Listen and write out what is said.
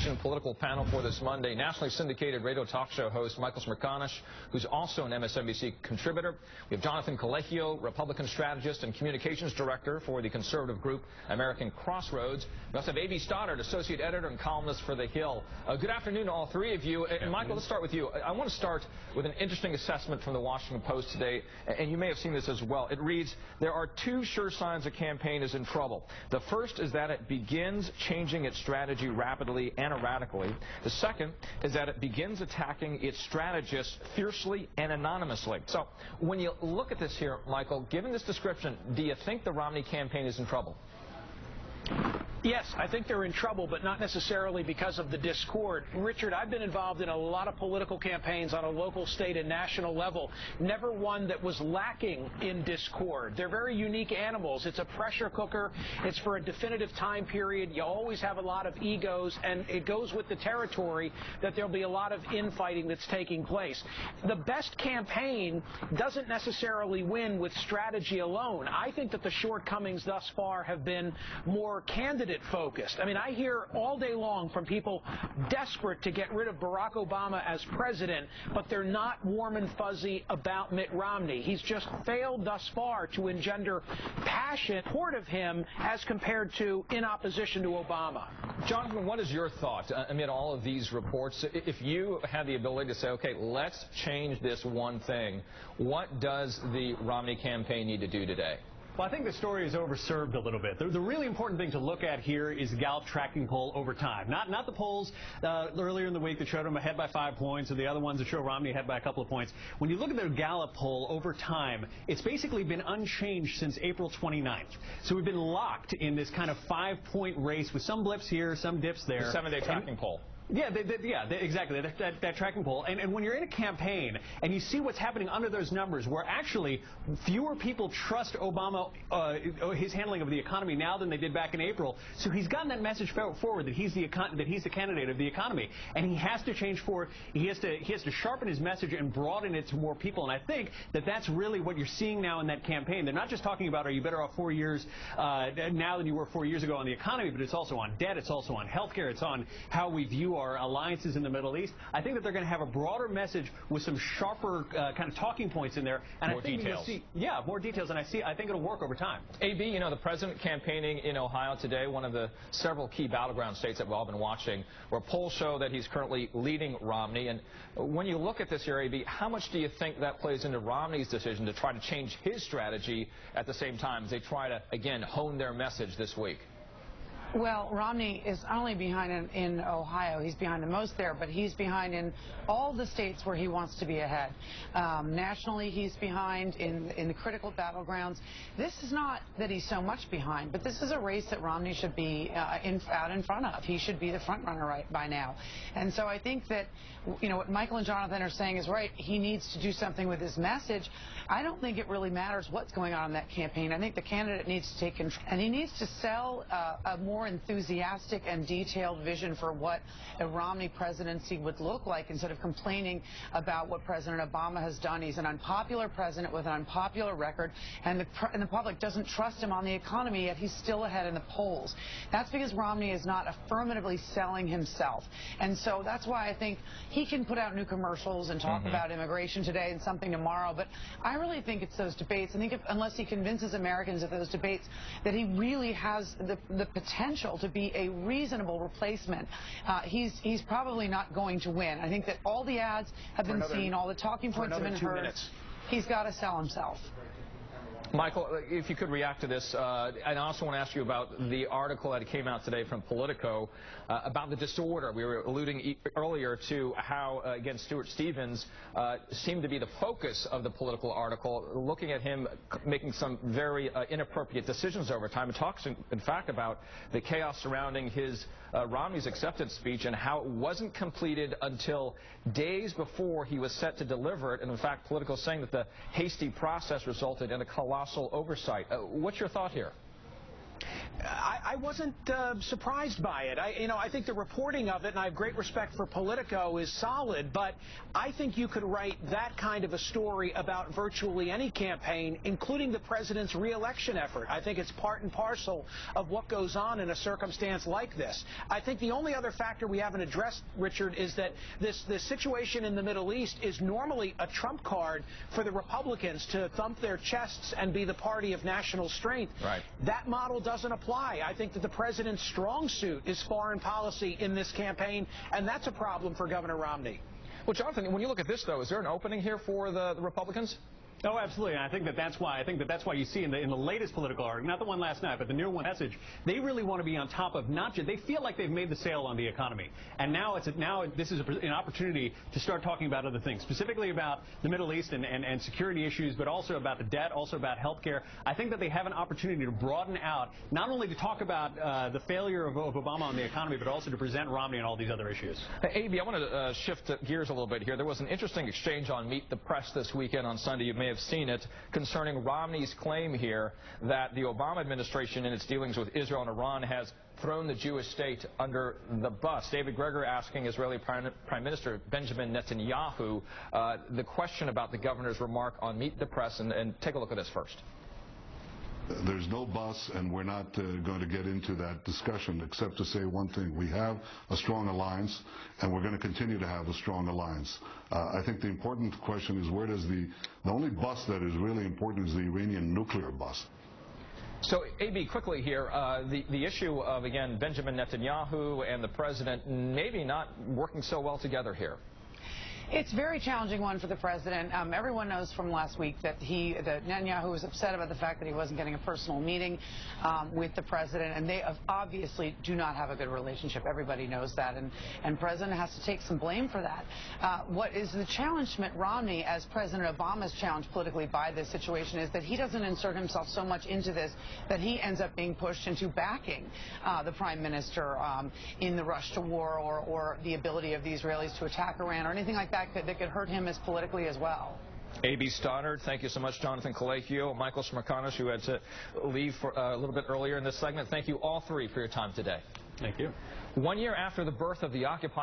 Nation political panel for this Monday. Nationally syndicated radio talk show host Michael Smerconish, who's also an MSNBC contributor. We have Jonathan Collegio, Republican strategist and communications director for the conservative group American Crossroads. We also have A.B. Stoddard, associate editor and columnist for The Hill. Good afternoon to all three of you. And Michael, let's start with you. I want to start with an interesting assessment from the Washington Post today, and you may have seen this as well. It reads, there are two sure signs a campaign is in trouble. The first is that it begins changing its strategy rapidly and erratically. The second is that it begins attacking its strategists fiercely and anonymously. So when you look at this here, Michael, given this description, do you think the Romney campaign is in trouble? Yes, I think they're in trouble, but not necessarily because of the discord. Richard, I've been involved in a lot of political campaigns on a local, state, and national level. Never one that was lacking in discord. They're very unique animals. It's a pressure cooker. It's for a definitive time period. You always have a lot of egos, and it goes with the territory that there'll be a lot of infighting that's taking place. The best campaign doesn't necessarily win with strategy alone. I think that the shortcomings thus far have been more candidate-focused. I mean, I hear all day long from people desperate to get rid of Barack Obama as president, but they're not warm and fuzzy about Mitt Romney. He's just failed thus far to engender passion toward of him as compared to in opposition to Obama. Jonathan, what is your thought amid all of these reports? If you had the ability to say, okay, let's change this one thing, what does the Romney campaign need to do today? Well, I think the story is overserved a little bit. The really important thing to look at here is the Gallup tracking poll over time. Not the polls earlier in the week that showed him ahead by 5 points, or the other ones that show Romney ahead by a couple of points. When you look at the Gallup poll over time, it's basically been unchanged since April 29th. So we've been locked in this kind of 5-point race with some blips here, some dips there. The 7-day tracking poll. Yeah, exactly, that tracking poll. And when you're in a campaign and you see what's happening under those numbers, where actually fewer people trust Obama, his handling of the economy now than they did back in April, so he's gotten that message forward that he's the candidate of the economy, and he has to change forward. He has to sharpen his message and broaden it to more people. And I think that that's really what you're seeing now in that campaign. They're not just talking about, are you better off 4 years now than you were 4 years ago on the economy, but it's also on debt, it's also on healthcare, it's on how we view our alliances in the Middle East. I think that they're going to have a broader message with some sharper kind of talking points in there. And more I think details. You'll see, more details. And I think it'll work over time. A.B., you know, the president campaigning in Ohio today, one of the several key battleground states that we've all been watching, where polls show that he's currently leading Romney. And when you look at this here, A.B., how much do you think that plays into Romney's decision to try to change his strategy at the same time as they try to, again, hone their message this week? Well, Romney is only behind in Ohio. He's behind the most there, but he's behind in all the states where he wants to be ahead. Nationally, he's behind in the critical battlegrounds. This is not that he's so much behind, but this is a race that Romney should be out in front of. He should be the front runner right by now. And so I think that, you know, what Michael and Jonathan are saying is right. He needs to do something with his message. I don't think it really matters what's going on in that campaign. I think the candidate needs to take control, and he needs to sell a more enthusiastic and detailed vision for what a Romney presidency would look like, instead of complaining about what President Obama has done. He's an unpopular president with an unpopular record, and the public doesn't trust him on the economy, yet he's still ahead in the polls. That's because Romney is not affirmatively selling himself. And so that's why I think he can put out new commercials and talk about immigration today and something tomorrow, but I really think it's those debates. I think unless he convinces Americans at those debates that he really has the potential to be a reasonable replacement, he's probably not going to win. I think that all the ads have been seen, all the talking points have been heard. He's got to sell himself. Michael, if you could react to this, I also want to ask you about the article that came out today from Politico about the disorder. We were alluding earlier to how, again, Stuart Stevens seemed to be the focus of the Political article, looking at him making some very inappropriate decisions over time. It talks, in fact, about the chaos surrounding his Romney's acceptance speech and how it wasn't completed until days before he was set to deliver it. And, in fact, Politico saying that the hasty process resulted in a colossal oversight. What's your thought here? I wasn't surprised by it. I think the reporting of it, and I have great respect for Politico, is solid, but I think you could write that kind of a story about virtually any campaign, including the president's re-election effort. I think it's part and parcel of what goes on in a circumstance like this. I think the only other factor we haven't addressed, Richard, is that this situation in the Middle East is normally a trump card for the Republicans to thump their chests and be the party of national strength. Right. That model doesn't apply. I think that the president's strong suit is foreign policy in this campaign, and that's a problem for Governor Romney. Well, Jonathan, when you look at this, though, is there an opening here for the Republicans? Oh, absolutely. And I think that's why you see in the latest political article, not the one last night, but the new one message, they really want to be on top of not just, they feel like they've made the sale on the economy. And now this is an opportunity to start talking about other things, specifically about the Middle East and security issues, but also about the debt, also about health care. I think that they have an opportunity to broaden out, not only to talk about the failure of Obama on the economy, but also to present Romney on all these other issues. Hey, AB, I want to shift gears a little bit here. There was an interesting exchange on Meet the Press this weekend on Sunday. You may have seen it, concerning Romney's claim here that the Obama administration in its dealings with Israel and Iran has thrown the Jewish state under the bus. David Greger asking Israeli Prime Minister Benjamin Netanyahu the question about the governor's remark on Meet the Press, and take a look at this first. There's no bus, and we're not going to get into that discussion except to say one thing. We have a strong alliance, and we're going to continue to have a strong alliance. I think the important question is where does the only bus that is really important is the Iranian nuclear bus. So, AB, quickly here, the issue of, again, Benjamin Netanyahu and the president maybe not working so well together here. It's a very challenging one for the president. Everyone knows from last week that Netanyahu was upset about the fact that he wasn't getting a personal meeting with the president, and they obviously do not have a good relationship. Everybody knows that, and the president has to take some blame for that. What is the challenge to Mitt Romney, as President Obama's challenged politically by this situation, is that he doesn't insert himself so much into this that he ends up being pushed into backing the prime minister in the rush to war or the ability of the Israelis to attack Iran or anything like that that could hurt him politically as well. A.B. Stoddard, thank you so much. Jonathan Collegio, Michael Smerconish, who had to leave for a little bit earlier in this segment. Thank you all three for your time today. Thank you. 1 year after the birth of the Occupy